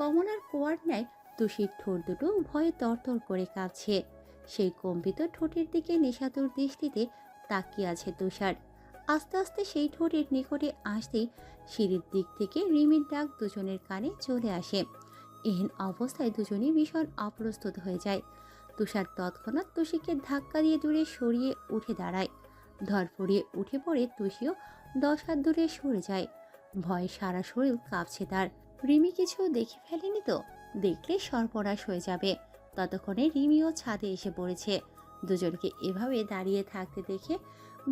কমলার কোয়ার ন্যায় তুষির ঠোঁট দুটো ভয়ে তরতর করে কাঁপছে। সেই কম্পিত ঠোঁটের দিকে নেশাতুর দৃষ্টিতে তাকিয়ে আছে তুষার। আস্তে আস্তে সেই ঠোঁটের নিকটে আসতেই সিঁড়ির দিক থেকে রিমির ডাক দুজনের কানে চলে আসে। এহেন অবস্থায় দুজনেই ভীষণ অপ্রস্তুত হয়ে যায়। তুষার তৎক্ষণাৎ তুষিকে ধাক্কা দিয়ে দূরে সরিয়ে উঠে দাঁড়ায়। ধরফড়িয়ে উঠে পড়ে তুষিও 10 হাত দূরে সরে যায়। ভয়ে সারা শরীর কাঁপছে তার। রিমি কিছু দেখে ফেলেনি তো? দেখলে সর্বনাশ হয়ে যাবে। ততক্ষণে রিমিও ছাদে এসে পড়েছে। দুজনকে এভাবে দাঁড়িয়ে থাকতে দেখে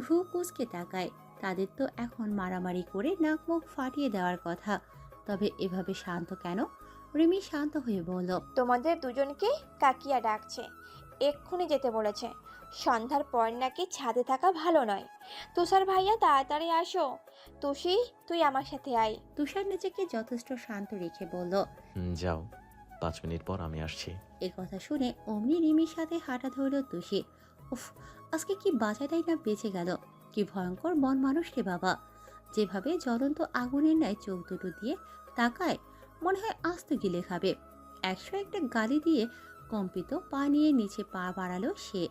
ভ্রু কুঁচকে তাকায়। তাদের তো এখন মারামারি করে নাক মুখ ফাটিয়ে দেওয়ার কথা, তবে এভাবে শান্ত কেন? রিমি শান্ত হয়ে বলল, তোমাদের দুজনকে কাকিয়া ডাকছে, এক্ষুনি যেতে বলেছে। সন্ধ্যার পর নাকি ছাদে থাকা ভালো নয়। তুষার ভাইয়া তাড়াতাড়ি আসো। তুষি, তুই আমার সাথে আয়। তুষার নিজেকে যথেষ্ট শান্ত রেখে বলল, যাও, 5 মিনিট পর আমি আসছি। এ কথা শুনে অমনি রিমির সাথে হাঁটা ধরল তুষি। উফ, আজকে কি বাজাটাই না বেঁচে গেল! কি ভয়ঙ্কর মন মানুষ রে বাবা! যেভাবে জ্বলন্ত আগুনের ন্যায় চোখ দুটো দিয়ে তাকায়, মনে হয় আস্ত গিলে খাবে। 101টা গালি দিয়ে কম্পিত পা নিয়ে নিচে পা বাড়ালো সে।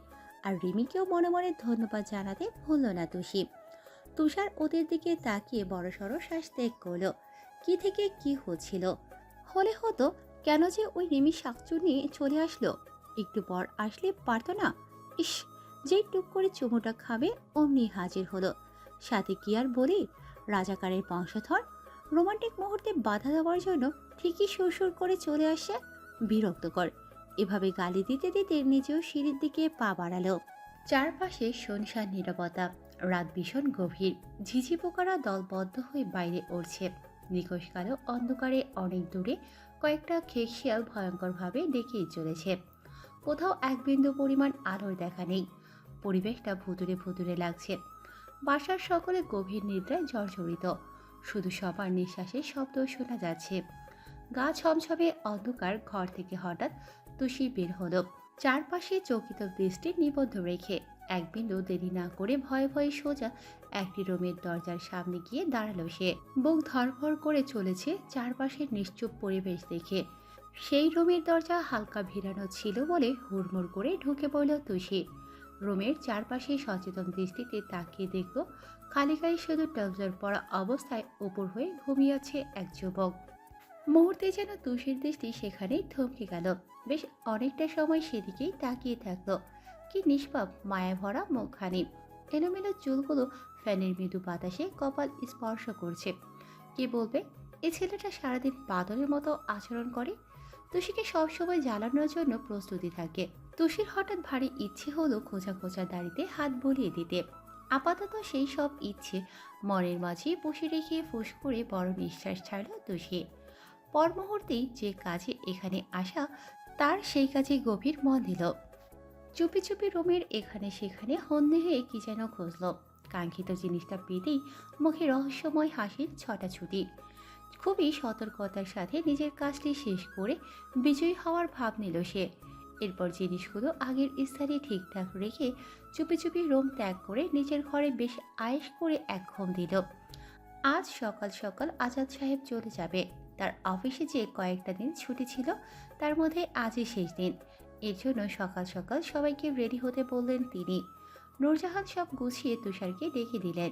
আর রিমিকেও মনে মনে ধন্যবাদ জানাতে ভুলল না তুষি। তুষার ওদের দিকে তাকিয়ে বড়সড় শ্বাস ত্যাগ করলো। কি থেকে কি হচ্ছিল? হলে হতো, কেন যে ওই রিমি শাকচুনি চলে আসলো? একটু পর আসলে পারতো না? ইস, যেই টুক করে চুমোটা খাবে অমনি হাজির হলো। সাথে কি আর বলি, রাজাকারের বংশধর। রোমান্টিক মুহূর্তে বাধা দেওয়ার জন্য ঠিকই সুরসুর করে চলে আসে। বিরক্তকর। এভাবে গালি দিতে দিতে নিজেও সিঁড়ির দিকে পা বাড়ালো। চারপাশে শুনশান নীরবতা। রাত ভীষণ গভীর। ঝিঝি পোকারা দলবদ্ধ হয়ে বাইরে উড়ছে। নিখোঁজ কালো অন্ধকারে অনেক দূরে কয়েকটা খেকশিয়াল ভয়ঙ্করভাবে ডেকেই চলেছে। কোথাও এক বিন্দু পরিমাণ আলোর দেখা নেই। পরিবেশটা ভুতুরে ভুতুরে লাগছে। বাসার সকলে গভীর নিদ্রায় জর্জরিত। শুধু সবার নিঃশ্বাসের শব্দ শোনা যাচ্ছে। গা ছমছমে অন্ধকার ঘর থেকে হঠাৎ তুষি বের হলো, চারপাশে চকিত দৃষ্টি নিবদ্ধ রেখে। এক বিন্দু দেরি না করে ভয়ে ভয়ে সোজা একটি রুমের দরজার সামনে গিয়ে দাঁড়ালো সে। বুক ধড়ফড় করে চলেছে চারপাশের নিশ্চুপ পরিবেশ দেখে। সেই রুমের দরজা হালকা ভিড়ানো ছিল বলে হুড়মুড় করে ঢুকে পড়ল তুষি। রুমের চারপাশে সচেতন দৃষ্টিতে তাকিয়ে দেখল, খালি গায়ে শুধু ট্রাউজার পরা অবস্থায় উপর হয়ে ঘুমিয়ে আছে এক যুবক। মুহূর্তে যেন তুষির দৃষ্টি সেখানেই থমকে গেল। বেশ অনেকটা সময় সেদিকেই তাকিয়ে থাকলো। কি নিষ্পাপ মায়া ভরা মুখখানি। এলোমেলো চুলগুলো ফ্যানের মৃদু বাতাসে কপাল স্পর্শ করছে। কে বলবে এই ছেলেটা সারাদিন বাদরের মতো আচরণ করে? তুষিকে সবসময় জ্বালানোর জন্য প্রস্তুতি থাকে। তুষির হঠাৎ ভারী ইচ্ছে হলো খোঁচা খোঁচা দাড়িতে হাত বুলিয়ে দিতে। আপাতত সেই সব ইচ্ছে মনের মাঝে বসে রেখে ফুস করে বড় নিঃশ্বাস ছাড়ল তুষি। পর মুহূর্তেই যে কাজে এখানে আসা, তার সেই কাজে গভীর মন দিল। চুপি চুপি রুমের এখানে সেখানে হন্যে হয়ে কি যেন খুঁজল। কাঙ্ক্ষিত জিনিসটা পেতেই মুখে রহস্যময় হাসির ছটাছুটি। খুবই সতর্কতার সাথে নিজের কাজটি শেষ করে বিজয়ী হওয়ার ভাব নিল সে। এরপর জিনিসগুলো আগের স্থানে ঠিকঠাক রেখে চুপি চুপি রুম ত্যাগ করে নিজের ঘরে বেশ আয়েশ করে এক ঘুম দিল। আজ সকাল সকাল আজাদ সাহেব চলে যাবে। তার অফিসে যে কয়েকটা দিন ছুটি ছিল, তার মধ্যে আজই শেষ দিন। এর জন্য সকাল সকাল সবাইকে রেডি হতে বললেন তিনি। নূরজাহান সব গুছিয়ে তুষারকে ডেকে দিলেন।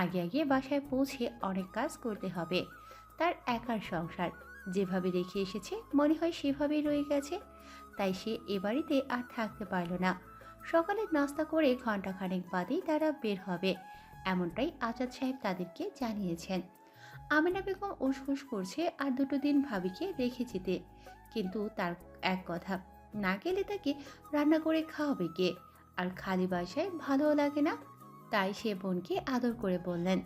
আগে আগে বাসায় পৌঁছে অনেক কাজ করতে হবে। তার একার সংসার যেভাবে রেখে এসেছে মনে হয় সেভাবেই রয়ে গেছে। তাই সে এ বাড়িতে আর থাকতে পারল না। সকালে নাস্তা করে ঘণ্টাখানেক বাদেই তারা বের হবে, এমনটাই আজাদ সাহেব তাদেরকে জানিয়েছেন। আমিনা বেগম উসখুস করছে আর 2 দিন ভাবিকে রেখে যেতে, কিন্তু তার এক কথা, না গেলে তাকে রান্না করে খাওয়াবে কে? আর খালি বাসায় ভালোও লাগে না। তাই সে বোনকে আদর করে বললেন,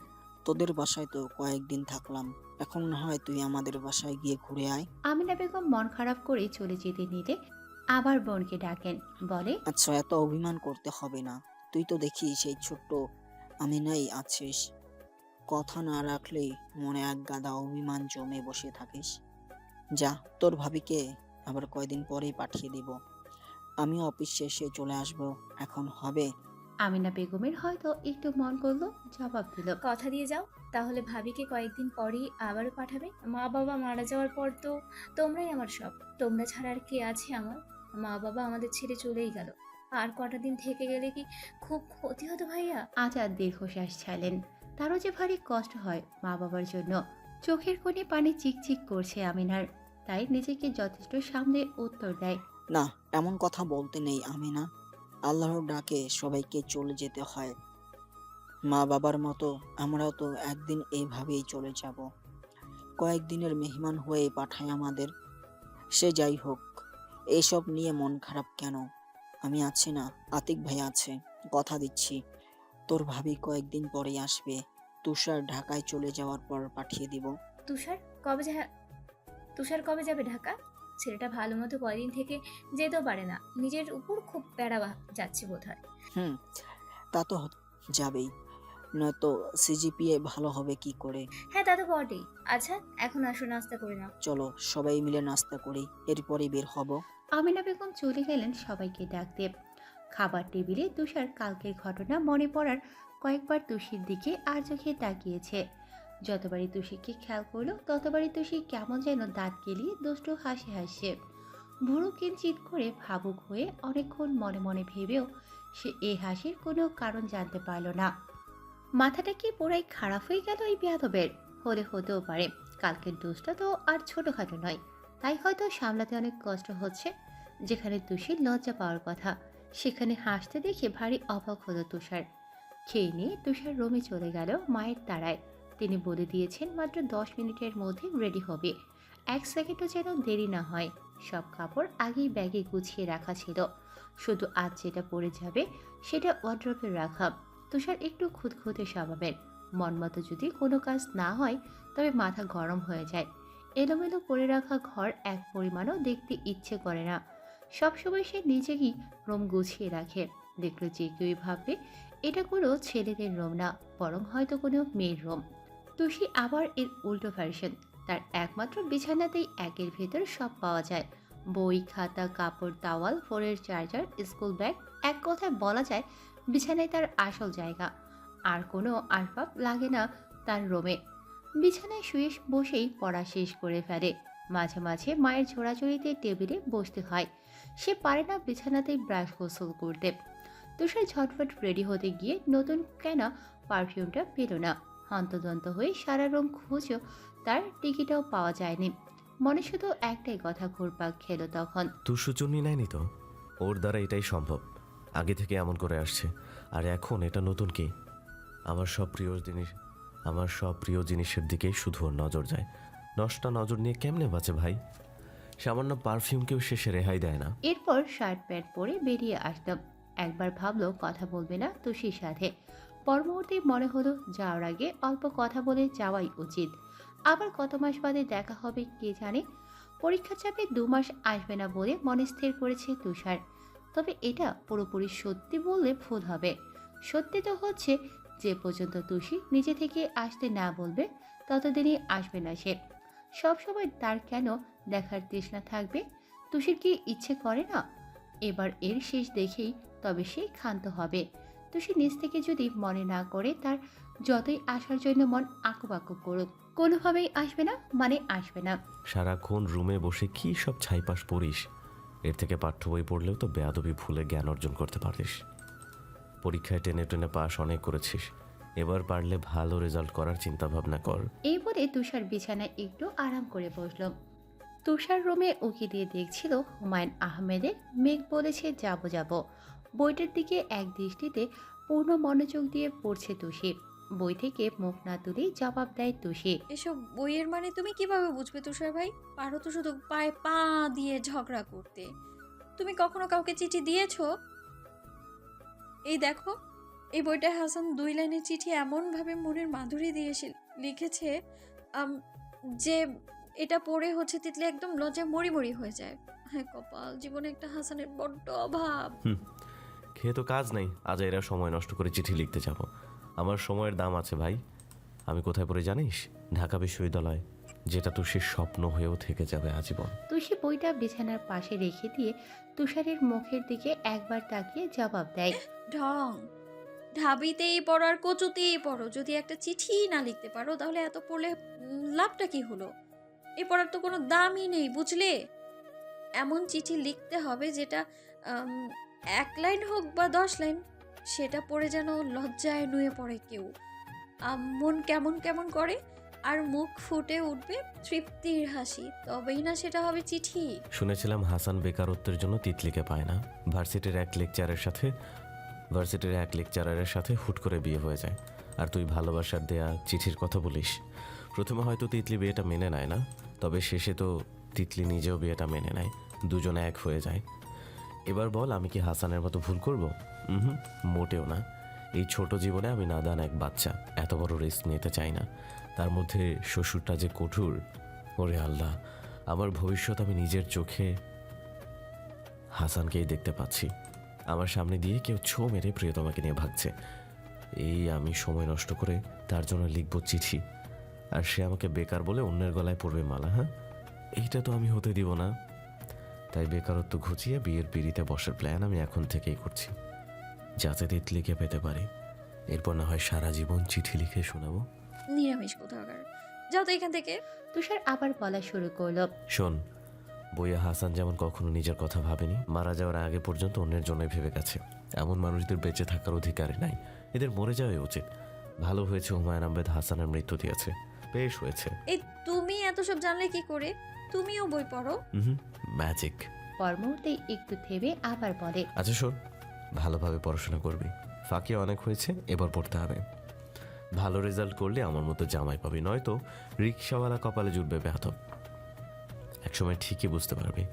তোদের বাসায় তো কয়েকদিন থাকলাম, এখন না হয় তুই আমাদের বাসায় গিয়ে ঘুরে আয়। আমিনা বেগম মন খারাপ করে চলে যেতে নিলে আবার বোনকে ডাকেন, বলে, আচ্ছা, এত অভিমান করতে হবে না। তুই তো দেখি সেই ছোট্ট আমিনাই আছিস। কথা না রাখলেই মনে এক গাদা অভিমান জমে বসে থাকিস। যা, তোর ভাবিকে আবার কয়দিন পরেই পাঠিয়ে দিব। আমি অফিস শেষে চলে আসব। এখন হবে আমিনা বেগমের হয়তো একটু মন করলো, জবাব দিল। কথা দিয়ে যাও, তাহলে ভাবিকে কয়েকদিন পরেই আবারও পাঠাবে। মা বাবা মারা যাওয়ার পর তো তোমরাই আমার সব। তোমরা ছাড়া আর কে আছে আমার? মা বাবা আমাদের ছেড়ে চলেই গেল। আর কটা দিন থেকে গেলে কি খুব ক্ষতি হতো ভাইয়া? আজাদ দীর্ঘশ্বাস ছাড়লেন। তারও যে ভারী কষ্ট হয় মা বাবার জন্য। চোখের কোণে পানি চিকচিক করছে আমিনার, তাই নিজেকে যথেষ্ট সামলে উত্তর দেয়। না, এমন কথা বলতে নেই আমিনা। আল্লাহর ডাকে সবাইকে চলে যেতে হয়। মা বাবার মতো আমরাও তো একদিন এইভাবেই চলে যাব। কয়েকদিনের মেহমান হয়ে পাঠায় আমাদের। সে যাই হোক, এইসব নিয়ে মন খারাপ কেন? আমি আছি না, আতিক ভাই আছে। কথা দিচ্ছি, তোর ভাবি কয়েকদিন পরেই আসবে। তুষার ঢাকায় চলে যাওয়ার পর পাঠিয়ে দিব। তুষার কবে তুষার কবে যাবে ঢাকা? ছেলেটা ভালো মতো কয়দিন থেকে যেতেও পারে না। নিজের উপর খুব প্যারা যাচ্ছে বোধহয়। হুম, তা তো যাবেই, নয়তো সিজিপিএ ভালো হবে কি করে? হ্যাঁ, তা তো বটেই। আচ্ছা, এখন আসো, নাস্তা করে নাও। চলো সবাই মিলে নাস্তা করি, এরপরই বের হব। আমিনা বেগম চলে গেলেন সবাইকে ডাকতে। খাবার টেবিলে তুষার কালকের ঘটনা মনে পড়ার কয়েকবার তুষির দিকে আর চোখে তাকিয়েছে। যতবারই তুষিকে খেয়াল করলো ততবারই তুষি কেমন যেন দাঁত কেলিয়ে দুষ্টু হাসি হাসছে। ভুরু কিঞ্চিত করে ভাবুক হয়ে অনেকক্ষণ মনে মনে ভেবেও সে এই হাসির কোনো কারণ জানতে পারল না। মাথাটা কি পুরাই খারাপ হয়ে গেল এই বেয়াদবের? হলে হতেও পারে, কালকের দোষটা তো আর ছোটখাটো নয়, তাই হয়তো সামলাতে অনেক কষ্ট হচ্ছে। যেখানে তুষির লজ্জা পাওয়ার কথা, সেখানে হাসতে দেখে ভারী অবাক হলো তুষার। খেয়ে নিয়ে তুষার রুমে চলে গেল মায়ের তাড়ায়। তিনি বলে দিয়েছেন মাত্র 10 মিনিটের মধ্যে রেডি হবে। 1 সেকেন্ডও যেন দেরি না হয়। সব কাপড় আগেই ব্যাগে গুছিয়ে রাখা ছিল, শুধু আজ যেটা পরে যাবে সেটা ওয়ার্ড্রোবে রাখা। তুষার একটু খুঁতখুঁতে স্বভাবের, মন মতো যদি কোনো কাজ না হয় তবে মাথা গরম হয়ে যায়। এলোমেলো পড়ে রাখা ঘর এক পরিমাণও দেখতে ইচ্ছে করে না। সবসময় সে নিজেই রুম গুছিয়ে রাখে। দেখলে যে কেউই ভাববে এটা কোনো ছেলেদের রুম না, বরং হয়তো কোনো মেয়ের রুম। তুষি আবার এর উল্টো ভার্সন। তার একমাত্র বিছানাতেই একের ভেতর সব পাওয়া যায়। বই, খাতা, কাপড়, তাওয়াল, ফোনের চার্জার, স্কুল ব্যাগ। এক কথায় বলা যায় বিছানায় তার আসল জায়গা। আর কোনো আসবাব লাগে না তার রুমে। বিছানায় শুয়ে বসেই পড়া শেষ করে ফেলে। মাঝে মাঝে মায়ের ঝোড়াঝুড়িতে টেবিলে বসতে হয়। সে পারে না বিছানাতেই ব্রাশ গোসল করতে। তুষার ঝটফট রেডি হতে গিয়ে নতুন কেনা পারফিউমটা পেল না। হন্তদন্ত হয়ে সারা রুম খুঁজেও তার টিকিটাও পাওয়া যায়নি। মনে শুধু একটাই কথা ঘুরপাক খেলো তখন। তুষুচুন্নি নেয়নি তো? ওর দ্বারা এটাই সম্ভব। আগে থেকে এমন করে আসছে, আর এখন এটা নতুন কি? আমার সব প্রিয় জিনিসের দিকেই শুধু ওর নজর যায়। নষ্ট নজর নিয়ে কেমনে বাঁচে ভাই? সামান্য পারফিউমকেও শেষে রেহাই দেয় না। এরপর শার্ট প্যান্ট পরে বেরিয়ে আসলাম। একবার ভাবলো কথা বলবে না তুষির সাথে। পর মুহূর্তে মনে হলো যাওয়ার আগে অল্প কথা বলে যাওয়াই উচিত। আবার কত মাস বাদে দেখা হবে কে জানে। পরীক্ষার চাপে 2 মাস আসবে না বলে মনে স্থির করেছে তুষার। তবে এটা পুরোপুরি সত্যি বললে ভুল হবে। সত্যি তো হচ্ছে যে পর্যন্ত তুষি নিজে থেকে আসতে না বলবে ততদিনই আসবে না সে। সবসময় তার কেন দেখার তৃষ্ণা থাকবে? তুষির কি ইচ্ছে করে না এবার এর শেষ দেখেই তবে সে ক্ষান্ত হবে? তুষি নিজ থেকে যদি মনে না করে, তার যতই আসার জন্য মন আঁকুবাঁকু করুক, কোনোভাবেই আসবে না, মানে আসবে না। সারাক্ষণ রুমে বসে কি সব ছাইপাশ পড়িস? এর থেকে পাঠ্য বই পড়লেও তো বেয়াদবি ভুলে জ্ঞান অর্জন করতে পারিস। পরীক্ষায় টেনে টেনে পাস অনেক করেছিস, এবার পারলে ভালো রেজাল্ট করার চিন্তা ভাবনা কর। এই বলে তুষার বিছানায় একটু আরাম করে বসল। তুষার রুমে উকি দিয়ে দেখছিল হুমায়ুন আহমেদের মেঘ বলেছে যাব যাব। বইটার দিকে এক দৃষ্টিতে পূর্ণ মনোযোগ দিয়ে পড়ছে তুষি। বই থেকে মুখ না তুলেই জবাব দেয় তুষি। এসব বইয়ের মানে তুমি কিভাবে বুঝবে তুষার ভাই? পারো তো শুধু পায়ে পা দিয়ে ঝগড়া করতে। তুমি কখনো কাউকে চিঠি দিয়েছো? এই দেখো, এই বইটা হাসান 2 লাইনের চিঠি এমনভাবে মনের মাধুরী দিয়ে লিখেছে যে এটা পড়ে হচ্ছে তিতলি একদম লজ্জায় মরি মরি হয়ে যায়। হ্যাঁ কপাল, জীবনে একটা হাসানের বড্ড অভাব। খেয়ে তো কাজ নেই, আজ এরা সময় নষ্ট করে চিঠি লিখতে যাব? আমার সময়ের দাম আছে ভাই। আমি কোথায় পড়ে জানিস? ঢাকা বিশ্ববিদ্যালয়, যেটা তুষির স্বপ্ন হয়েও থেকে যাবে আজীবন। তুষি বইটা বিছানার পাশে রেখে দিয়ে তুষারের মুখের দিকে একবার তাকিয়ে জবাব দেয়। ঢং, ঢাবিতেই পড়ো আর কচুতেই পড়ো, যদি একটা চিঠি না লিখতে পারো তাহলে এত পড়লে লাভটা কি হলো? এই পড়ার তো কোনো দামই নেই, বুঝলে? এমন চিঠি লিখতে হবে যেটা আম, 1 লাইন হোক বা 10 লাইন, সেটা পড়ে যেন লজ্জায় নুয়ে পড়ে কেউ, মন কেমন কেমন করে, আর মুখ ফুটে উঠবে তৃপ্তির হাসি, তবেই না সেটা হবে চিঠি। শুনেছিলাম হাসান বেকারত্বের জন্য তিতলিকে পায় না। ভার্সিটির এক লেকচারারের সাথে হুট করে বিয়ে হয়ে যায়, আর তুই ভালোবাসার দেয়া চিঠির কথা বলিস। প্রথমে হয়তো তিতলি বিয়েটা মেনে নেয় না, তবে শেষে তো তিতলি নিজেও বিয়েটা মেনে নেয়, দুজনে এক হয়ে যায়। এবার বল, আমি কি হাসানের মতো ভুল করব? মোটেও না। এই ছোট জীবনে আমি নাদান এক বাচ্চা, এত বড় রিস্ক নিতে চাই না। তার মধ্যে শ্বশুরটা যে কঠোর, ওরে আল্লাহ, আমার ভবিষ্যৎ আমি নিজের চোখে হাসানকেই দেখতে পাচ্ছি। আমার সামনে দিয়ে কেউ ছো মেরে প্রিয়তমাকে নিয়ে ভাগছে, এই আমি সময় নষ্ট করে তার জন্য লিখব চিঠি, আর সে আমাকে বেকার বলে অন্যের গলায় পড়বে মালা। হ্যাঁ, এইটা তো আমি হতে দিব না। তাই বেকারত্ব ঘুচিয়ে বিয়ের পিড়িতে বসার প্ল্যান আমি এখন থেকেই করছি, যাতে তিতলিকে পেতে পারি। এরপর না হয় সারা জীবন চিঠি লিখে শোনাবো। নিরামিষ কোথাকার, যাও তো এখান থেকে। তুষার আবার বলা শুরু করলো। শোন, বইয়া হাসান যেমন কখনো নিজের কথা ভাবেনি, মারা যাওয়ার আগে পর্যন্ত অন্যের জন্যই ভেবে গেছে। এমন মানুষদের বেঁচে থাকার অধিকার নাই, এদের মরে যাওয়াই উচিত। ভালো হয়েছে হুমায়ুন আহমেদ হাসানের মৃত্যু দিয়েছে, বেশ হয়েছে। এই তুমি এত সব জানলে কি করে? তুমিও বই পড়ো। ম্যাজিক। পর মুহূর্তেই একটু থেমে আবার বলে। আচ্ছা শোন, ভালোভাবে পড়াশোনা করবি, ফাঁকি অনেক হয়েছে, এবার পড়তে হবে। ভালো রেজাল্ট করলে আমার মতো জামাই পাবি, নয়তো রিক্সাওয়ালা কপালে জুটবে বেহাতব। একসময় ঠিকই বুঝতে পারবি।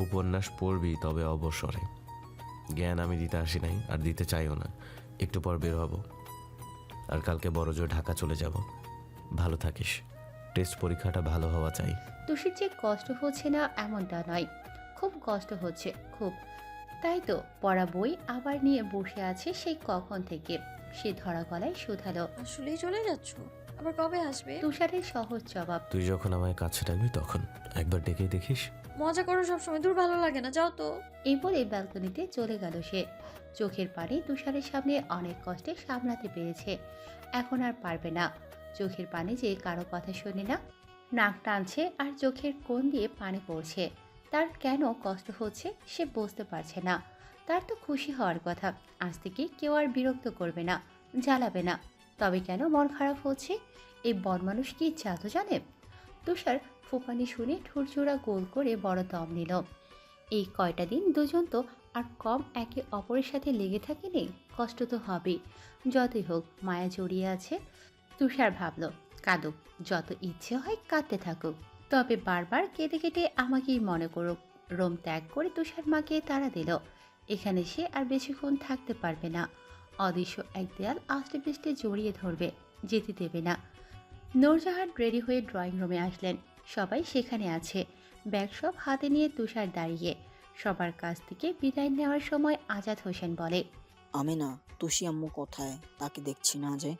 উপন্যাস পড়বি, তবে অবসরে। জ্ঞান আমি দিতে আসি নাই, আর দিতে চাইও না। একটু পর বের হব, আর কালকে বড় জোর ঢাকা চলে যাব। ভালো থাকিস, টেস্ট পরীক্ষাটা ভালো হওয়া চাই। তুষির যে কষ্ট হচ্ছে না এমনটা নয়, খুব কষ্ট হচ্ছে, খুব। তাই তো পড়া বই আবার নিয়ে বসে আছে সেই কখন থেকে। সে ধরা গলায় শুধালো। আসলেই চলে যাচ্ছ? আবার কবে আসবে? তুষারের সহজ জবাব। তুই যখন আমায় কাছে ডাকবি তখন একবার ডেকে দেখিস। মজা করো সবসময়, দূর ভালো লাগে না, যাও তো। এই বলে ব্যালকনিতে চলে গেল সে। চোখের পানি তুষারের সামনে অনেক কষ্টে সামলাতে পেরেছে, এখন আর পারবে না। চোখের পানি যে কারো কথা শোনে না, নাক টানছে আর চোখের কোণ দিয়ে পানি পড়ছে। তার কেন কষ্ট হচ্ছে সে বুঝতে পারছে না। তার তো খুশি হওয়ার কথা, আজ থেকে কেউ আর বিরক্ত করবে না, জ্বালাবে না। তবে কেন মন খারাপ হচ্ছে? এই বনমানুষ কি জাতো জানে? তুষার ফুপানি শুনে ঠুরচুরা গোল করে বড় দম নিল। এই কয়টা দিন দুজন তো আর কম একে অপরের সাথে লেগে থাকেনি, কষ্ট তো হবেই। যতই হোক মায়া জড়িয়ে আছে। তুষার ভাবল, কাঁদুক, যত ইচ্ছে হয় কাঁদতে থাকুক, তবে বারবার কেঁদে কেটে আমাকেই মনে করুক। রোম ত্যাগ করে তুষার মাকে তাড়া দিল। এখানে সে আর বেশিক্ষণ থাকতে পারবে না। অদৃশ্য এক দেয়াল আষ্টে পৃষ্ঠে জড়িয়ে ধরবে, যেতে দেবে না। নূরজাহান রেডি হয়ে ড্রয়িং রুমে আসলেন। সবাই সেখানে আছে, ব্যাগ সব হাতে নিয়ে তুষার দাঁড়িয়ে। সবার কাছ থেকে বিদায় নেওয়ার সময় আজাদ হোসেন বলে। আমিনা, তুষি আম্মু কোথায়? তাকে দেখছি না যে।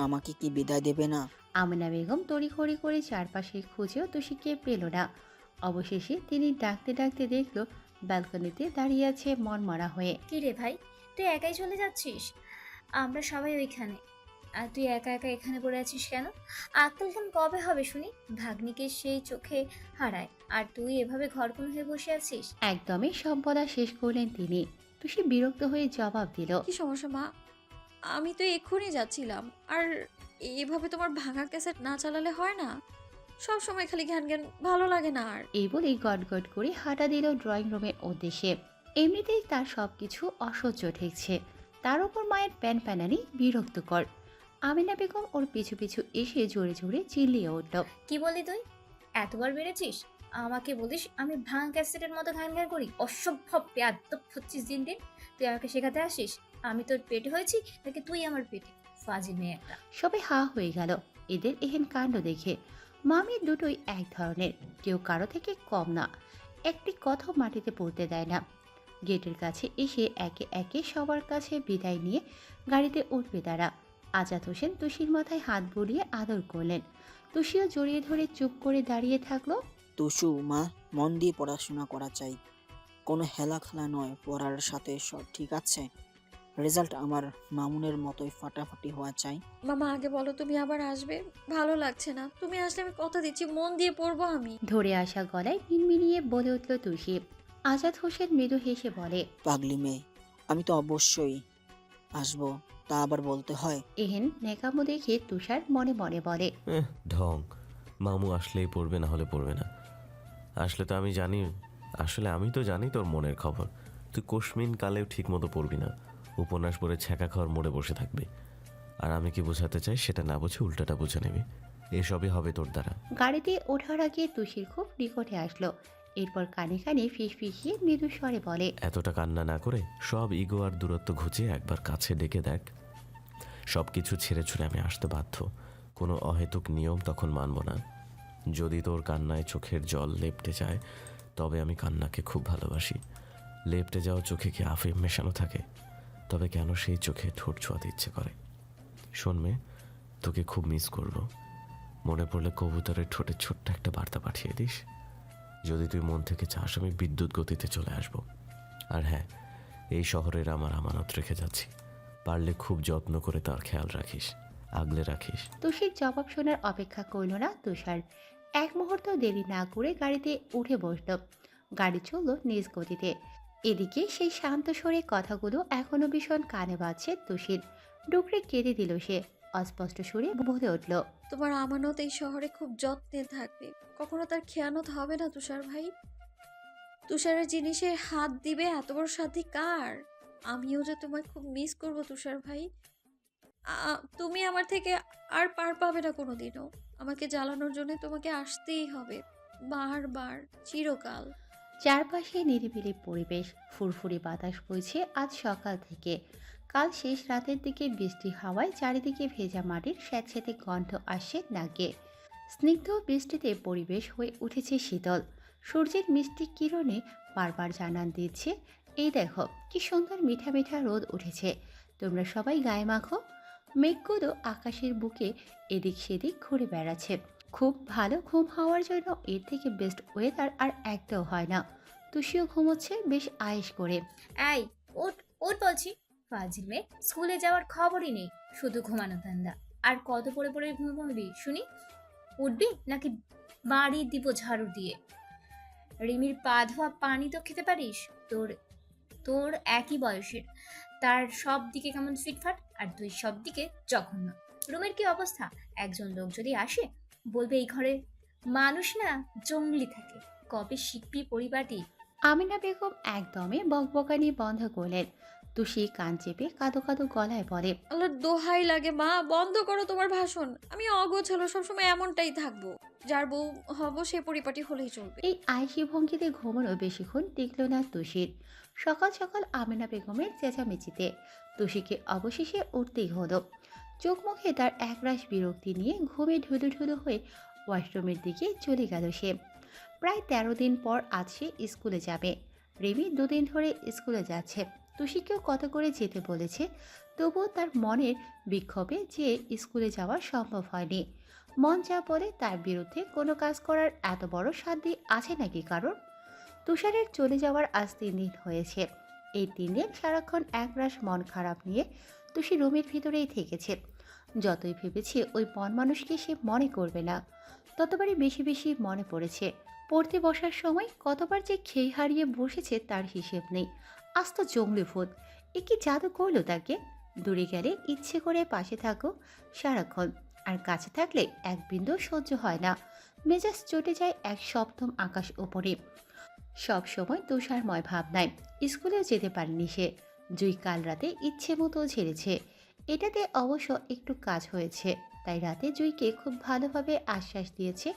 আমাকে কি বিদায় দেবে না? আমিনা বেগম তড়িঘড়ি করে চারপাশে খুঁজেও তুষিকে পেল না। অবশেষে তিনি ডাকতে ডাকতে দেখল ব্যালকনিতে দাঁড়িয়ে আছে মনমরা হয়ে। কি রে ভাই, তুই একাই চলে যাচ্ছিস? আমরা সবাই ওইখানে, আর তুই একা একা এখানে পড়ে আছিস কেন? আক্কেল কাম কবে হবে শুনি? ভাগ্নিকে সেই চোখে হারায়, আর তুই এভাবে ঘরকুন হয়ে বসে আছিস। একদমই সব বলা শেষ করলেন তিনি। তুষি বিরক্ত হয়ে জবাব দিল। কি সমস্যা মা? আমি তো এক্ষুনি যাচ্ছিলাম। আর এভাবে তোমার ভাঙা ক্যাসেট না চালালে হয় না? সব সময় খালি জ্ঞান জ্ঞান, ভালো লাগে না আর। এই বলে গটগট করে হাঁটা দিল ড্রয়িং রুমের উদ্দেশ্যে। এমনিতেই তার সবকিছু অসহ্য ঠেকছে, তার উপর মায়ের প্যান প্যানানি বিরক্তকর। আমিনা বেগম ওর পিছু পিছু এসে জোরে জোরে চিল্লিয়ে উঠল। কি বললি তুই? এতবার বেড়েছিস? আমাকে বলিস আমি ভাঙা ক্যাসেটের মতো ঘ্যান ঘ্যান করি? অসভ্য বেয়াদব হচ্ছিস দিন দিন। তুই আমাকে শেখাতে আসিস আমি তোর পেটে হয়েছি নাকি তুই আমার পেটে? ফাজিল মেয়ে একটা। সবাই হা হয়ে গেল এদের এহেন কাণ্ড দেখে। মামি দুটোই এক ধরনের, কেউ কারো থেকে কম না। একটি কথাও মাটিতে পড়তে দেয় না। গেটের কাছে এসে একে একে সবার কাছে বিদায় নিয়ে গাড়িতে উঠবে তারা। আজাদ হোসেন তুষির মাথায় হাত বুলিয়ে আদর করলেন। তুষিও জড়িয়ে ধরে চুপ করে দাঁড়িয়ে থাকলো। তুষু মা, মন দিয়ে পড়াশোনা করা চাই, কোনো হেলা খেলা নয়। পড়ার সাথে সব ঠিক আছে? রেজাল্ট আমার মামুনের মতোই ফাটাফাটি হওয়া চাই। মামা আগে বলো তুমি আবার আসবে? ভালো লাগছে না, তুমি আসলে আমি কথা দিচ্ছি মন দিয়ে পড়বো আমি। ধরে আসা গলায় মিনমিনিয়ে বলে উঠল তুষি। আজাদ হোসেন মৃদু হেসে বলে, পাগলি মেয়ে, আমি তো অবশ্যই আসবো, তা আবার বলতে হয়? এহেন নেকামো দেখে তুষার মনে মনে বলে, ঢং, মামু আসলেই পড়বে, না হলে পড়বে না। আমি তো জানি তোর মনের খবর। তুই কোশমিন কালেও ঠিক মতো পড়বি না, উপন্যাস পড়ে ছ্যাঁকা খাওয়ার মোড়ে বসে থাকবি। আর আমি কি বোঝাতে চাই সেটা না বুঝে উল্টাটা বুঝে নিবি। এসবই হবে তোর দ্বারা। গাড়িতে ওঠার আগে তুষির খুব নিকটে আসলো। এরপর কানে কানে ফিসফিসিয়ে মৃদু স্বরে বলে, এতটা কান্না না করে সব ইগো আর দূরত্ব ঘুচিয়ে একবার কাছে ডেকে দেখ। সব কিছু ছেড়ে ছুড়ে আমি আসতে বাধ্য, কোনো অহেতুক নিয়ম তখন মানব না। যদি তোর কান্নায় চোখের জল লেপটে যায়, তবে আমি কান্নাকে খুব ভালোবাসি। লেপটে যাওয়া চোখে কি আফিম মেশানো থাকে? তবে কেন সেই চোখে ঠোঁট ছোঁয়াতে ইচ্ছে করে? শোন মেয়ে, তোকে খুব মিস করব। মনে পড়লে কবুতরের ঠোঁটে ছোট্ট একটা বার্তা পাঠিয়ে দিস। যদি তুই মন থেকে চাস, আমি বিদ্যুৎ গতিতে চলে আসব। আর হ্যাঁ, এই শহরের আমার আমানত রেখে যাচ্ছি, পারলে খুব যত্ন করে তার খেয়াল রাখিস, আগলে রাখিস। তুষির জবাব শোনার অপেক্ষা করল না তুষার। এক মুহূর্ত দেরি না করে গাড়িতে উঠে বসল। গাড়ি চলল নিজ গতিতে। এদিকে সেই শান্ত স্বরে কথাগুলো এখনো ভীষণ কানে বাজছে তুষির। ডুকরে কেঁদে দিল সে। অস্পষ্ট সুরে বলে উঠল, তোমার আমানত এই শহরে খুব যত্নে থাকবে, কখনো তার খেয়ানত হবে না তুষার ভাই। তুষারের জিনিসে হাত দিবে এত বড় সাধ্যি কার? আমিও যে তোমায় খুব মিস করব তুষার ভাই। তুমি আমার থেকে আর পার পাবে না কোনোদিনও। আমাকে জ্বালানোর জন্য তোমাকে আসতেই হবে, বারবার, চিরকাল। চারপাশে নিরিবিলি পরিবেশ। ফুরফুরি বাতাস বইছে আজ সকাল থেকে। কাল শেষ রাতের দিকে বৃষ্টি হাওয়ায় চারিদিকে ভেজা মাটির স্যাঁতস্যাঁতে গন্ধ আসছে নাকে। স্নিগ্ধ বৃষ্টিতে পরিবেশ হয়ে উঠেছে শীতল। সূর্যের মিষ্টি কিরণে বারবার জানান দিচ্ছে, এই দেখো কি সুন্দর মিঠা মিঠা রোদ উঠেছে, তোমরা সবাই গায়ে মাখো। মেঘগুলো আকাশের বুকে এদিক সেদিক ঘুরে বেড়াচ্ছে। খুব ভালো ঘুম হওয়ার জন্য এর থেকে বেস্ট ওয়েদার আর একটাও হয় না। তুষিও ঘুমোচ্ছে বেশ আয়েশ করে। এই, ওঠ ওঠ বলছি। ফাজিল মেয়ে, স্কুলে যাওয়ার খবরই নেই, শুধু ঘুমানো ধান্দা। আর কত পড়ে পড়ে ঘুমাবি শুনি? উঠবি নাকি বাড়ি দিব ঝাড়ু দিয়ে? রিমির পা ধোয়া পানি তো খেতে পারিস? তোর তোর একই বয়সের, তার সব দিকে কেমন ফিটফাট, আর তুই সব দিকে জঘন্য। রুমের কি অবস্থা? একজন লোক যদি আসে, বলবে এই ঘরে মানুষ না জঙ্গলি থাকে। কবে শিখবি পরিপাটি? আমিনা বেগম একদমে বকবকানি বন্ধ করলেন। তুষি কান চেপে কাঁদো কাঁদো গলায় বলে, আল্লাহর দোহাই লাগে মা, বন্ধ করো তোমার ভাষণ। আমি অগোছালো সবসময় এমনটাই থাকবো। যার বউ হব সে পরিপাটি হলেই চলবে। এই আয়েসি ভঙ্গিতে ঘুমানো বেশিক্ষণ টিকল না তুষির। সকাল সকাল আমিনা বেগমের চেঁচামেচিতে তুষিকে অবশেষে উঠতেই হলো। চোখ মুখে তার একরাশ বিরক্তি নিয়ে ঘুমে ঢুলু ঢুলু হয়ে ওয়াশরুমের দিকে চলে গেল সে। প্রায় 13 দিন পর আজ সে স্কুলে যাবে। রিমি 2 দিন ধরে স্কুলে যাচ্ছে। তুষিকেও কথা করে যেতে বলেছে, তবুও তার মনের বিক্ষোভে যে স্কুলে যাওয়া সম্ভব হয়নি। মন যা বলে তার বিরুদ্ধে কোনো কাজ করার এত বড় সাধ্য আছে নাকি কারণ? তুষারের চলে যাওয়ার আজ 3 দিন হয়েছে। এই 3 দিন সারাক্ষণ একরাশ মন খারাপ নিয়ে তুষি রুমের ভিতরেই থেকেছে। যতই ভেবেছে ওই মন মানুষকে সে মনে করবে না, ততবারই বেশি বেশি মনে পড়েছে। পড়তে বসার সময় কতবার যে খেই হারিয়ে বসেছে তার হিসেব নেই। আজ তো জঙ্গলি ভূত, এ কি জাদু করলো তাকে? দূরে গেলে ইচ্ছে করে পাশে থাকো সারাক্ষণ, আর কাছে থাকলে এক বিন্দু সহ্য হয় না। মেজাজ চটে যায় এক সপ্তম আকাশ ওপরে। সব সময় তুষারময় ভাবনায় স্কুলেও যেতে পারেনি সে। জুই কাল রাতে ইচ্ছে মতো ঝেড়েছে। এটাতে অবশ্য একটু কাজ হয়েছে, তাই রাতে জুইকে খুব ভালোভাবে আশ্বাস দিয়েছে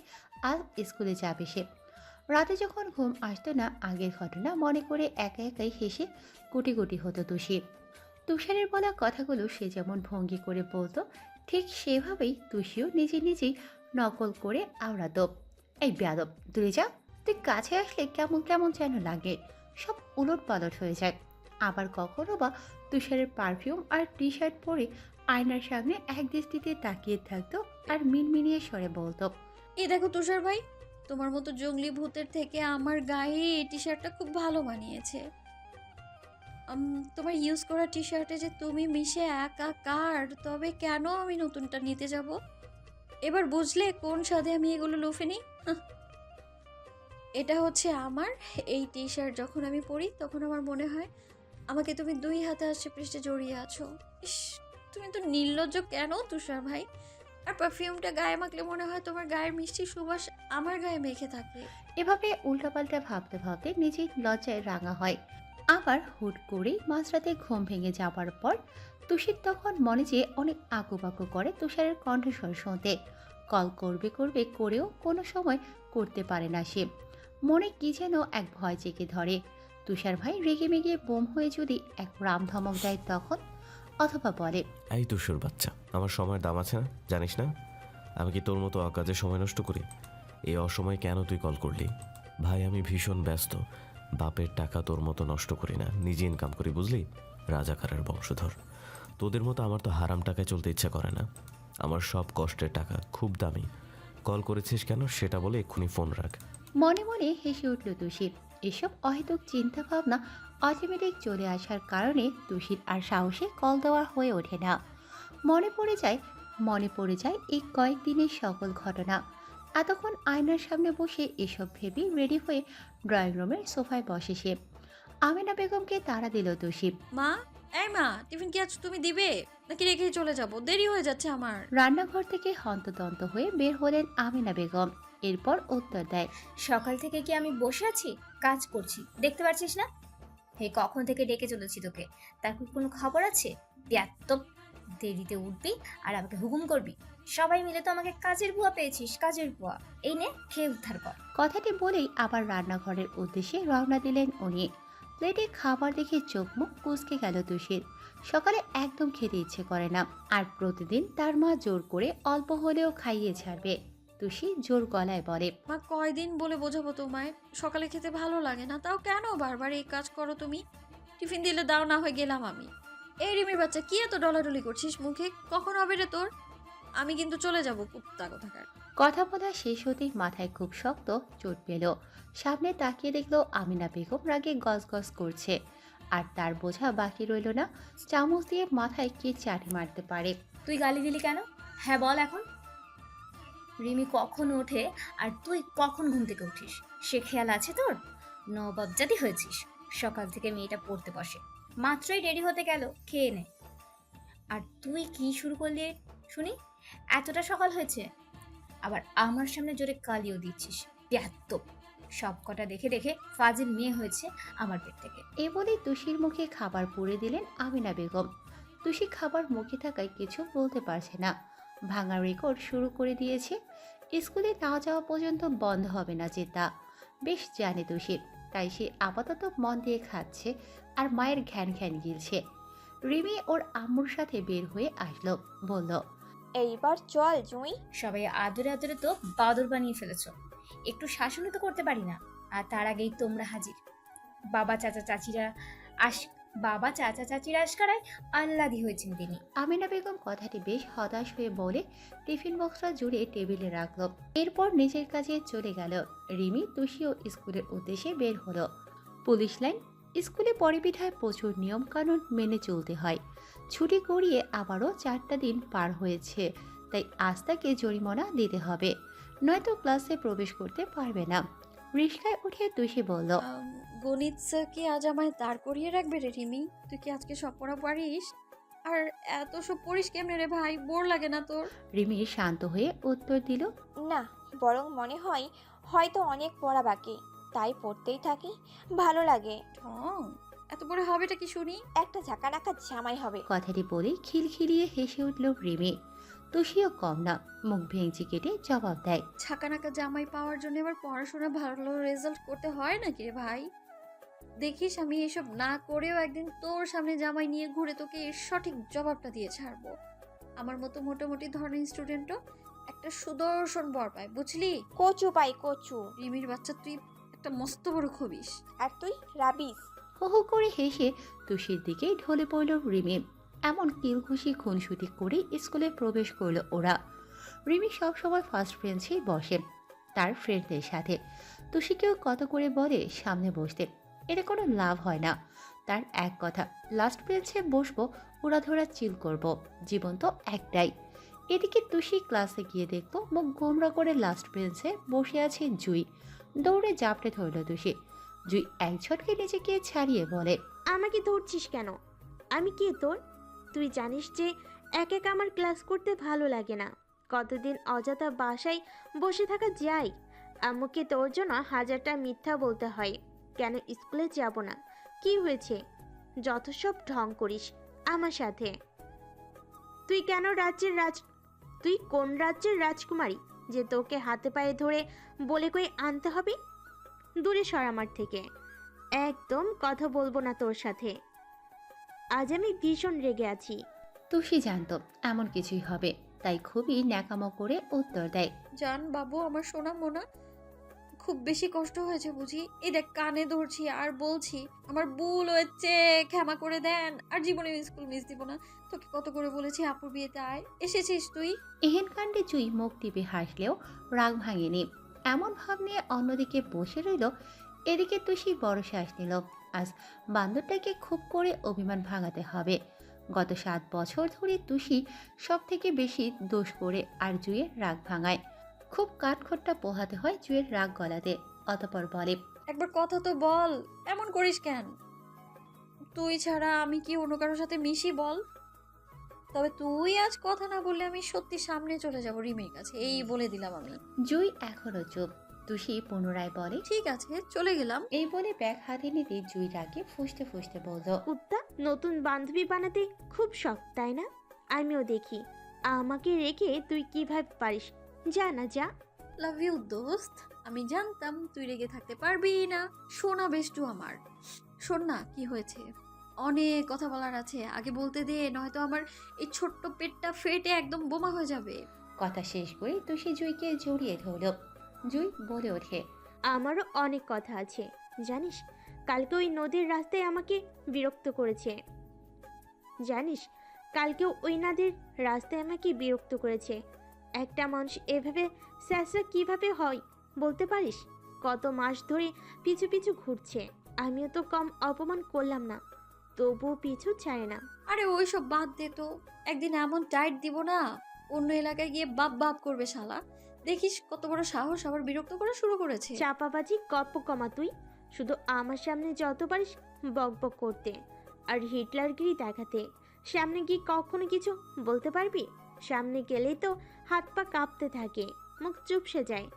আজ স্কুলে যাবে সে। রাতে যখন ঘুম আসতো না, আগের ঘটনা মনে করে একা একাই হেসে গুটি গুটি হতো তুষি। তুষারের বলা কথাগুলো সে যেমন ভঙ্গি করে বলতো, ঠিক সেভাবেই তুষিও নিজে নিজেই নকল করে আওড়াতো। এই বেয়াদব, দূরে যা, তুই কাছে আসলে কেমন কেমন যেন লাগে, সব উলট পালট হয়ে যায়। আবার কখনো বা তুষারের পারফিউম আর টি শার্ট পরে আয়নার সামনে এক দৃষ্টিতে তাকিয়ে থাকতো আর মিনমিনিয়ে স্বরে বলতো, এই দেখো তুষার ভাই, তোমার মতো জঙ্গলি ভূতের থেকে আমার গায়ে এই টি শার্টটা খুব ভালো মানিয়েছে। তোমার ইউজ করা টি শার্টে যে তুমি মিশে একাকার, তবে কেন আমি নতুনটা নিতে যাব? এবার বুঝলে কোন স্বাদে আমি এগুলো লুফে নিই? এটা হচ্ছে আমার। এই টি শার্ট যখন আমি পরি তখন আমার মনে হয় আমাকে তুমি দুই হাতে আসছে পৃষ্ঠে জড়িয়ে আছো। ইস, তুমি তো নির্লজ্জ কেন তুষার ভাই? আর পারফিউমটা গায়ে মাখলে মনে হয় তোমার গায়ের মিষ্টি সুবাস আমার গায়ে মেখে থাকে। এভাবে উল্টাপাল্টা ভাবতে ভাবতে নিজেই লজ্জায় রাঙা হয়। আবার হুট করেই মাঝরাতে ঘুম ভেঙে যাবার পর তুষির তখন মনে যে অনেক আঁকুপাকু করে তুষারের কণ্ঠস্বর শুনতে। কল করবে করবে করেও কোনো সময় করতে পারে না সে। মনে কি যেন এক ভয় জেগে ধরে। তুষার ভাই রেগে মেগে বোম হয়ে যদি এক রাম ধমক দেয় তখন, অথবা বলে, এই তুষুর বাচ্চা, আমার সময়ের দাম আছে না, জানিস না? আমি কি তোর মতো অকাজে সময় নষ্ট করি? এই অসময়ে কেন তুই কল করলি? ভাই আমি ভীষণ ব্যস্ত, বাপের টাকা তোর মতো নষ্ট করি না, নিজে ইনকাম করি, বুঝলি? রাজাকারের বংশধর। তোদের মতো আমার তো হারাম টাকায় চলতে ইচ্ছা করে না। আমার সব কষ্টের টাকা খুব দামি। কল করেছিস কেন সেটা বলে এক্ষুনি ফোন রাখ। মনে মনে হেসে উঠল তুষি। এসব অহেতুক চিন্তা ভাবনা অটোমেটিক চলে আসার কারণে তুষির আর সাহসে কল দেওয়া হয়ে ওঠে না। মনে পড়ে যায় এই কয়েকদিনের সকল ঘটনা। এতক্ষণ আয়নার সামনে বসে এসব ভেবে রেডি হয়ে ড্রয়িং রুমের সোফায় বসে সে। আমিনা বেগমকে তাড়া দিল তুষি। মা, এই মা, টিফিন কি আজ তুমি দিবে নাকি রেখেই চলে যাব? দেরি হয়ে যাচ্ছে আমার। রান্নাঘর থেকে হন্তদন্ত হয়ে বের হলেন আমিনা বেগম। এরপর উত্তর দেয়, সকাল থেকে কি আমি বসে আছি? কাজ করছি, দেখতে পাচ্ছিস না? হে, কখন থেকে ডেকে চলেছি তোকে, তার কি কোনো খবর আছে? এত দেরিতে উঠবি আর আমাকে হুকুম করবি? সবাই মিলে তো আমাকে কাজের বুয়া পেয়েছিস, কাজের বুয়া। এই নে, খেয়ে উদ্ধার কর। কথাটি বলেই আবার রান্নাঘরের উদ্দেশ্যে রওনা দিলেন উনি। প্লেটে খাবার দেখে চোখ মুখ কুঁচকে গেল তুষির। সকালে একদম খেতে ইচ্ছে করে না, আর প্রতিদিন তার মা জোর করে অল্প হলেও খাইয়ে ছাড়বে। তুষি জোর গলায় বলে, মা, কয়দিন বলে বোঝাবো তোমায়? সকালে খেতে ভালো লাগে না, তাও কেন বারবার এই কাজ করো তুমি? টিফিন দিলে দাও, না হয়ে গেলাম আমি। এই রিমির বাচ্চা, কি এত ডলাডলি করছিস মুখে? কখন হবে রে তোর? আমি কিন্তু চলে যাবো, কুত্তা কোথাকার। কথা বলা শেষ হতেই মাথায় খুব শক্ত চোট পেল। সামনে তাকিয়ে দেখলো আমিনা বেগম রাগে গজগজ করছে, আর তার বোঝা বাকি রইল না চামচ দিয়ে মাথায় কে চাটি মারতে পারে। তুই গালি দিলি কেন? হ্যাঁ বল এখন। রিমি কখন ওঠে আর তুই কখন ঘুম থেকে উঠিস, সে খেয়াল আছে তোর? নবাব জাতি হয়েছিস। সকাল থেকে মেয়েটা পড়তে বসে, মাত্রই রেডি হতে গেল, খেয়ে নে। আর তুই কি শুরু করলি শুনি? এতটা সকাল হয়েছে, আবার আমার সামনে জোরে কালিও দিচ্ছিস। এত সব কটা দেখে দেখে ফাজিল মেয়ে হয়েছে আমার পেট থেকে। এ বলেই তুষির মুখে খাবার পুরে দিলেন আমিনা বেগম। তুষি খাবার মুখে থাকায় কিছু বলতে পারছে না। ভাঙা রেকর্ড শুরু করে দিয়েছে। স্কুলে না যাওয়া পর্যন্ত বন্ধ হবে না যে তা বেশ জানে তুষি। তাই সে আপাতত মন দিয়ে খাচ্ছে আর মায়ের ঘ্যান ঘ্যান গিলছে। রিমি ওর আম্মুর সাথে বের হয়ে আসলো, বলল, এইবার চল জুঁই। সবাই আদরে আদরে তো বাদর বানিয়ে ফেলেছো, একটু শাসনই তো করতে পারি না। আর তার আগেই তোমরা হাজির। বাবা চাচা চাচিরা আস বাবা চাচা চাচির আশকারায় আহ্লাদি হয়েছেন তিনি। আমিনা বেগম কথাটি বেশ হতাশ হয়ে বলে টিফিন বক্সটা জুড়ে টেবিলে রাখলো। এরপর নিজের কাজে চলে গেল। রিমি তুষিও স্কুলের উদ্দেশ্যে বের হলো। Police line. স্কুলে পরিবিধায় প্রচুর নিয়ম কানুন মেনে চলতে হয়। ছুটি গড়িয়ে আবারও 4টা দিন পার হয়েছে, তাই আজ তাকে জরিমানা দিতে হবে, নয়তো ক্লাসে প্রবেশ করতে পারবে না। রিস্কায় উঠে তুষি বলল, গণিত স্যার কি আজ আমায় দাঁড় করিয়ে রাখবে রে রিমি? তুই কি আজকে সব পড়া পারিস? আর এত সব পড়িস কেমনে রে ভাই? বোর লাগে না তোর? রিমি শান্ত হয়ে উত্তর দিল, না, বরং মনে হয় হয়তো অনেক পড়া বাকি, তাই পড়তেই থাকি, ভালো লাগে। ঠং, এত বড় হবেটা কি শুনি? একটা ঝাঁকানাকা জামাই হবে। কথাটি বলে খিলখিলিয়ে হেসে উঠল রিমি। তুষিও কম না, মুখ ভেঙচি কেটে জবাব দেয়, ছাকানাকা জামাই পাওয়ার জন্য এবার পড়াশোনা ভালো রেজাল্ট করতে হয় নাকি রে ভাই? দেখিস আমি এসব না করেও একদিন তোর সামনে জামাই নিয়ে ঘুরে তোকে এর সঠিক জবাবটা দিয়ে ছাড়বো। আমার মতো মোটামুটি ধরনের স্টুডেন্টও একটা সুদর্শন বর পায়, বুঝলি? কচু পাই কচু। রিমির বাচ্চা, তুই একটা মস্ত বড় খবিস। আর তুই রাবিস। হো হো করে হেসে তুষির দিকে ঢলে পড়ল রিমি। এমন কিলঘুষি খুনসুটি করে স্কুলে প্রবেশ করলো ওরা। রিমি সবসময় ফার্স্ট বেঞ্চেই বসে তার ফ্রেন্ডদের সাথে। তুষিকেও কত করে বলে সামনে বসতে, এতে কোনো লাভ হয় না। তার এক কথা, লাস্ট বেঞ্চে বসবো, উড়াধরা চিল করব, জীবন তো একটাই। এদিকে তুষি ক্লাসে গিয়ে দেখতো মুখ গোমরা করে লাস্ট বেঞ্চে বসে আছে জুই। দৌড়ে জাপটে ধরল তুষি। জুই এক ঝটকে নিজেকে ছাড়িয়ে বলে, আমাকে ধরছিস কেন? আমি কে তোর? তুই জানিস যে এক এক আমার ক্লাস করতে ভালো লাগে না। কতদিন অযথা বাসায় বসে থাকা যায়। আম্মুকে তোর জন্য হাজারটা মিথ্যা বলতে হয়। কেন স্কুলে যাব না? কি হয়েছে? যত সব ঢং করিস আমার সাথে। তুই কেন তুই কোন রাজ্যের রাজকুমারী যে তোকে হাতে পায়ে ধরে বলে কই আনতে হবে? দূরে সর আমার থেকে। একদম কথা বলবো না তোর সাথে। আজ আমি ভীষণ রেগে আছি। তুষি জানতো এমন কিছুই হবে, তাই খুবই ন্যাকামো করে উত্তর দেয়, জান বাবু, আমার সোনা মোনা, খুব বেশি কষ্ট হয়েছে বুঝি। এই দেখ কানে ধরছি আর বলছি আমার ভুল হয়েছে, ক্ষমা করে দেন, আর জীবনে স্কুল মিস দিব না। তোকে কত করে বলেছি আপুর বিয়েতে আয়, এসেছিস তুই। এহেন কাণ্ডে জুই মুখ টিপে হাসলেও রাগ ভাঙেনি। এমন ভাব নিয়ে অন্যদিকে বসে রইল। এদিকে তুষি বড় শ্বাস নিল। আজ বান্দরটাকে খুব করে অভিমান ভাঙাতে হবে। গত 7 বছর ধরে তুষি সব থেকে বেশি দোষ করে আর জুইয়ের রাগ ভাঙায়। খুব কাঠখোট্টা পোহাতে হয় জুইয়ের রাগ গলাতে। অতপর বলে, একবার কথা তো বল, এমন করিস কেন? তুই ছাড়া আমি কি অন্য কারোর সাথে মিশি বল? তবে তুই আজ কথা না বললে আমি সত্যি সামনে চলে যাব রিমির কাছে, এই বলে দিলাম আমি। জুই এখনো চুপ। তুষি পুনরায় বলে, ঠিক আছে, চলে গেলাম। এই বলে ব্যাগ হাতে নিতে জুই রাগে ফুঁসতে ফুঁসতে বলল, কুত্তা, নতুন বান্ধবী বানাতে খুব শখ তাই না? আমিও দেখি আমাকে রেখে তুই কিভাবে পারিস। যা না যা। লাভ ইউ দোস্ত। আমি জানতাম তুই রেগে থাকতে পারবি না। শোনা বেষ্টু আমার, শোন না কি হয়েছে। অনেক কথা বলার আছে, আগে বলতে দে, নয়তো আমার এই ছোট্ট পেটটা ফেটে একদম বোমা হয়ে যাবে। কথা শেষ করে তুষি জুইকে জড়িয়ে ধরল। জুই বলে ওঠে, আমারও অনেক কথা আছে। জানিস, কালকে ওই নদীর রাস্তায় আমাকে বিরক্ত করেছে। জানিস, কালকে ওই নদীর রাস্তায় আমাকে বিরক্ত করেছে। একটা মানুষ এভাবে স্যাঁচড়া কিভাবে হয় বলতে পারিস? কত মাস ধরে পিছু পিছু ঘুরছে। আমিও তো কম অপমান করলাম না, তবুও পিছু ছাড়ে না। আরে ওইসব বাদ দে তো। একদিন এমন টাইট দিব না, অন্য এলাকায় গিয়ে বাপ বাপ করবে শালা। দেখিস কত বড় সাহস, আবার বিরক্ত করা শুরু করেছে। চাপাবাজি গপ্প কমা তুই। শুধু আমার সামনে যত পারিস বক বক করতে আর হিটলারগিরি দেখাতে। সামনে গিয়ে কখনো কিছু বলতে পারবি? সামনে গেলেই তো হাত পা কাঁপতে থাকে, মুখ চুপসে যায়।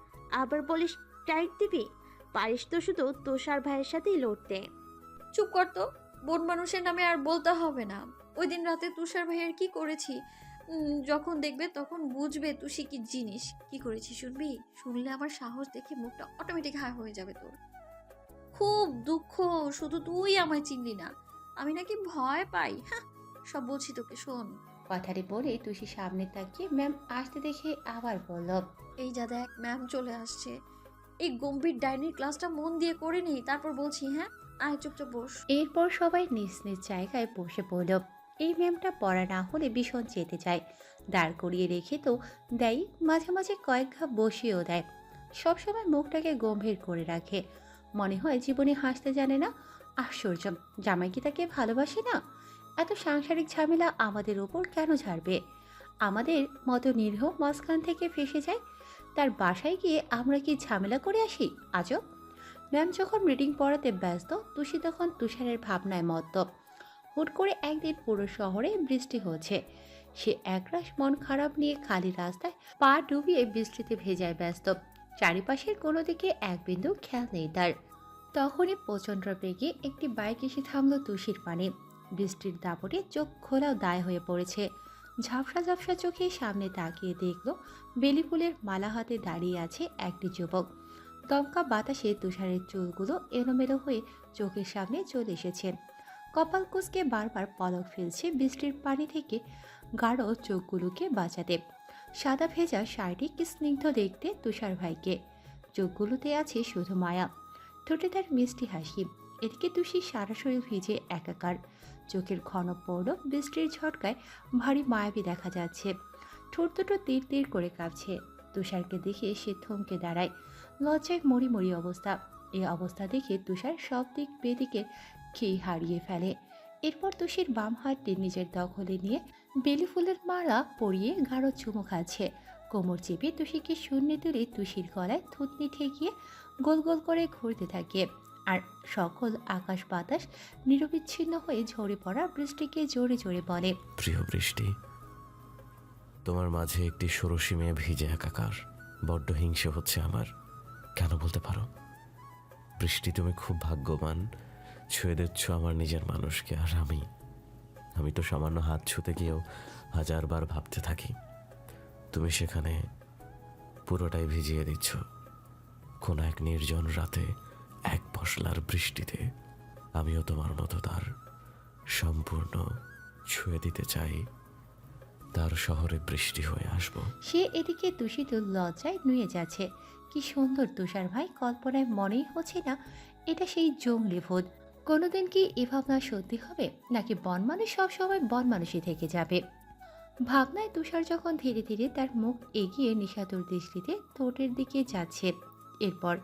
আবার বলিস টাইট দিবি? পারিস তো শুধু তুষার ভাইয়ের সাথেই লড়তে। চুপ কর তো, বোন মানুষের নামে আর বলতে হবে না। ওই দিন রাতে তুষার ভাইয়ের কি করেছি, যখন দেখবে তখন বুঝবে তুষি কি জিনিস। কি করেছি শুনবি? শুনলে আমার সাহস দেখে মুখটা অটোমেটিক হাই হয়ে যাবে তোর। খুব দুঃখ, শুধু তুই আমায় চিনলি না। আমি নাকি ভয় পাই? হ্যাঁ, সব বলছি তোকে, শোন। কথাটি বলে তুষি সামনে তাকিয়ে ম্যাম আসতে দেখে আবার বলল, এই যা দেখ, ম্যাম চলে আসছে। এই গম্ভীর ডাইনির ক্লাসটা মন দিয়ে করে নি, তারপর বলছি। হ্যাঁ, আয় চুপচাপ বস। এরপর সবাই নিজ নিজ জায়গায় বসে পড়ল। এই ম্যামটা পড়া না হলে ভীষণ চেতে যায়। দাঁড় করিয়ে রেখে তো দেয়, মাঝে মাঝে কয়েক ঘা বসিয়েও দেয়। সবসময় মুখটাকে গম্ভীর করে রাখে। মনে হয় জীবনে হাসতে জানে না। আশ্চর্য, জামাই কি তাকে ভালোবাসে না? এত সাংসারিক ঝামেলা আমাদের ওপর কেন ঝাড়বে? আমাদের মতো নিরীহ মাঝখান থেকে ফেসে যায়। তার বাসায় গিয়ে আমরা কি ঝামেলা করে আসি? আজব। ম্যাম যখন রিডিং পড়াতে ব্যস্ত, তুষি তখন তুষারের ভাবনায় মত্ত। হুট করে একদিন পুরো শহরে বৃষ্টি হচ্ছে। সে একরাশ মন খারাপ নিয়ে খালি রাস্তায় পা ডুবিয়ে বৃষ্টিতে ভেজায় ব্যস্ত। চারিপাশের কোনো দিকে এক বিন্দু খেয়াল নেই তার। তখনই প্রচণ্ড বেগে একটি বাইক এসে থামল তুষির পানে। বৃষ্টির দাপটে চোখ খোলাও দায় হয়ে পড়েছে। ঝাপসা ঝাপসা চোখে সামনে তাকিয়ে দেখল বেলি ফুলের মালা হাতে দাঁড়িয়ে আছে একটি যুবক। দমকা বাতাসে তুষারের চুলগুলো এলোমেলো হয়ে চোখের সামনে চলে এসেছে। কপাল কুঁচকে বারবার পলক ফেলছে বৃষ্টির পানি থেকে গাঢ় চোখগুলোকে বাঁচাতে। সাদা ভেজা শাড়িটি কি স্নিগ্ধ দেখতে তুষার ভাইকে। চোখগুলোতে আছে শুধু মায়া, ঠোঁটে তার মিষ্টি হাসি। এদিকে তুষি সারা শরীর ভিজে একাকার। চোখের ঘন পড়ল বৃষ্টির ঝটকায় ভারী মায়াবী দেখা যাচ্ছে। ঠোঁট দুটো তীর তীর করে কাঁপছে। তুষারকে দেখে সে থমকে দাঁড়ায়। লজ্জায় মরি মরি অবস্থা। এই অবস্থা দেখে তুষার সব দিক বেদিকে খেয়ে হারিয়ে ফেলে। এরপর তুষির বাম হাতটি নিজের দখলে নিয়ে বেলি ফুলের মালা পরিয়ে গাঢ় চুমু খাচ্ছে। কোমর চেপে তুষিকে শূন্যে তুলে তুষির গলায় থুতনি ঠেকিয়ে গোল গোল করে ঘুরতে থাকে। আর সকল আকাশ বাতাস নিরবিচ্ছিন্ন হয়ে ঝরে পড়া বৃষ্টিকে জোরে জোরে বলে, প্রিয় বৃষ্টি, তোমার মাঝে একটি ষোড়শী মেয়ে ভিজে একাকার। বড্ড হিংসে হচ্ছে আমার। কেন বলতে পারো? বৃষ্টি, তুমি খুব ভাগ্যবান, ছুঁয়ে দিচ্ছ আমার নিজের মানুষকে। আর আমি তো সামান্য হাত ছুঁতে গিয়েও হাজারবার ভাবতে থাকি। তুমি সেখানে পুরোটাই ভিজিয়ে দিচ্ছ। কোন এক নির্জন রাতে এক পশলার বৃষ্টিতে আমিও তোমার মতো তার সম্পূর্ণ ছুঁয়ে দিতে চাই। তার শহরে বৃষ্টি হয়ে আসব। সে এদিকে দূষিত লজ্জায় নুয়ে যাচ্ছে। কি সুন্দর তুষার ভাই, কল্পনায় মনেই হচ্ছে না এটা সেই জঙ্গলি ভূত। কোনোদিন কি এ ভাবনা সত্যি হবে, নাকি বন মানুষ সবসময় বন মানুষই থেকে যাবে? ভাবনায় তুষার যখন ধীরে ধীরে তার মুখ এগিয়ে নিশাতুর দৃষ্টিতে ঠোঁটের দিকে যাচ্ছে, এরপর